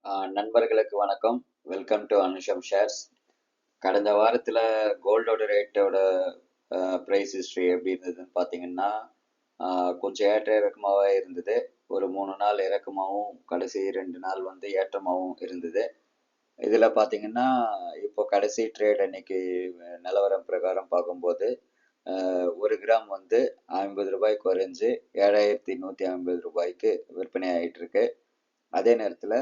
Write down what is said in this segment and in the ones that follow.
நண்பர்களுக்கு வணக்கம். Welcome to Anusham shares. கடந்த வாரத்தில் கோல்டோட ரேட்டோட ப்ரைஸ் ஹிஸ்ட்ரி எப்படி இருந்ததுன்னு பார்த்தீங்கன்னா, கொஞ்சம் ஏற்ற இறக்கமாகவே இருந்தது. ஒரு 3 நாள் இறக்கமாகவும் கடைசி 2 நாள் வந்து ஏற்றமாகவும் இருந்தது. இதில் பார்த்தீங்கன்னா, இப்போ கடைசி ட்ரேட் அன்னைக்கு நிலவரம் பிரகாரம் பார்க்கும்போது 1 கிராம் வந்து ₹50 குறைஞ்சு ₹7150 விற்பனை ஆகிட்டு இருக்கு. அதே நேரத்தில்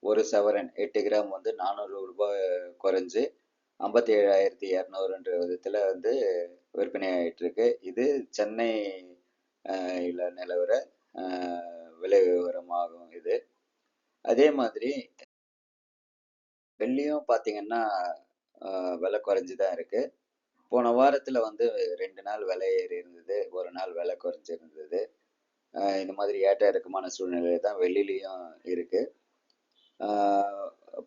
ஒரு சவரன் 8 கிராம் வந்து ₹400 குறைஞ்சு 57,200 விதத்தில் வந்து விற்பனை ஆகிட்டு இருக்கு. இது சென்னை நிலவர விலை விவரமாகும் இது. அதே மாதிரி வெள்ளியும் பார்த்தீங்கன்னா விலை குறைஞ்சி தான் இருக்கு. போன வாரத்தில் வந்து 2 நாள் விலை ஏறி இருந்தது, ஒரு நாள் விலை குறைஞ்சி இருந்தது. இந்த மாதிரி ஏற்ற இறக்கமான சூழ்நிலை தான் வெள்ளிலையும் இருக்கு.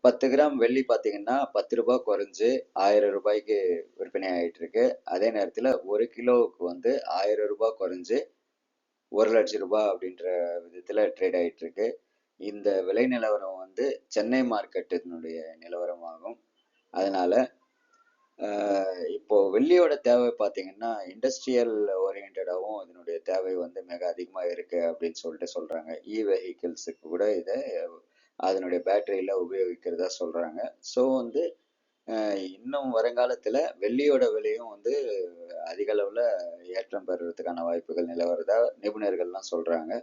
10 கிராம் வெள்ளி பார்த்தீங்கன்னா ₹10 குறைஞ்சு ₹1000 விற்பனை ஆகிட்டு இருக்கு. அதே நேரத்தில் 1 கிலோவுக்கு வந்து ₹1000 குறைஞ்சு ₹1,00,000 அப்படின்ற விதத்தில் ட்ரேட் ஆகிட்டு இருக்கு. இந்த விலை நிலவரம் வந்து சென்னை மார்க்கெட்டினுடைய நிலவரமாகும். அதனால இப்போ வெள்ளியோட தேவை பார்த்தீங்கன்னா இண்டஸ்ட்ரியல் ஓரியன்டாகவும் இதனுடைய தேவை வந்து மிக அதிகமாக இருக்கு அப்படின்னு சொல்லிட்டு சொல்றாங்க. வெஹிக்கிள்ஸுக்கு கூட இதை அதனுடைய பேட்டரியில உபயோகிக்கிறதா சொல்றாங்க. ஸோ வந்து இன்னும் வருங்காலத்தில் வெள்ளியோட விலையும் வந்து அதிக அளவில் ஏற்றம் பெறுறதுக்கான வாய்ப்புகள் நிலவரதா நிபுணர்கள்லாம் சொல்றாங்க.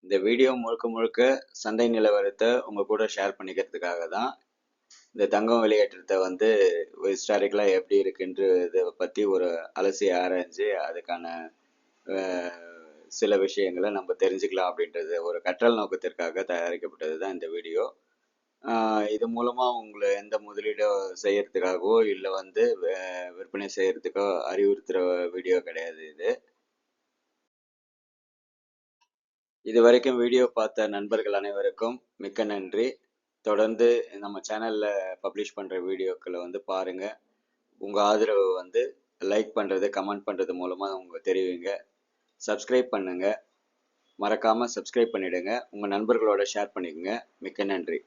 இந்த வீடியோ முழுக்க முழுக்க சந்தை நிலவரத்தை உங்க கூட ஷேர் பண்ணிக்கிறதுக்காக தான். இந்த தங்கம் விலையேற்றத்தை வந்து ஹிஸ்டாரிக்கலாக எப்படி இருக்குன்றதை பற்றி ஒரு அலசி ஆராய்ஞ்சு அதுக்கான சில விஷயங்களை நம்ம தெரிஞ்சுக்கலாம் அப்படின்றது ஒரு கற்றல் நோக்கத்திற்காக தயாரிக்கப்பட்டது தான் இந்த வீடியோ. இது மூலமாக உங்களை எந்த முதலீடோ செய்யறதுக்காகவோ இல்லை வந்து விற்பனை செய்யறதுக்கோ அறிவுறுத்துகிற வீடியோ கிடையாது இது. இது வரைக்கும் வீடியோ பார்த்த நண்பர்கள் அனைவருக்கும் மிக்க நன்றி. தொடர்ந்து நம்ம சேனலில் பப்ளிஷ் பண்ணுற வீடியோக்களை வந்து பாருங்கள். உங்கள் ஆதரவு வந்து லைக் பண்ணுறது, கமெண்ட் பண்ணுறது மூலமாக உங்கள் தெரிவிங்க. சப்ஸ்கிரைப் பண்ணுங்கள். மறக்காமல் சப்ஸ்கிரைப் பண்ணிவிடுங்க. உங்கள் நண்பர்களோட ஷேர் பண்ணிக்கோங்க. மிக்க நன்றி.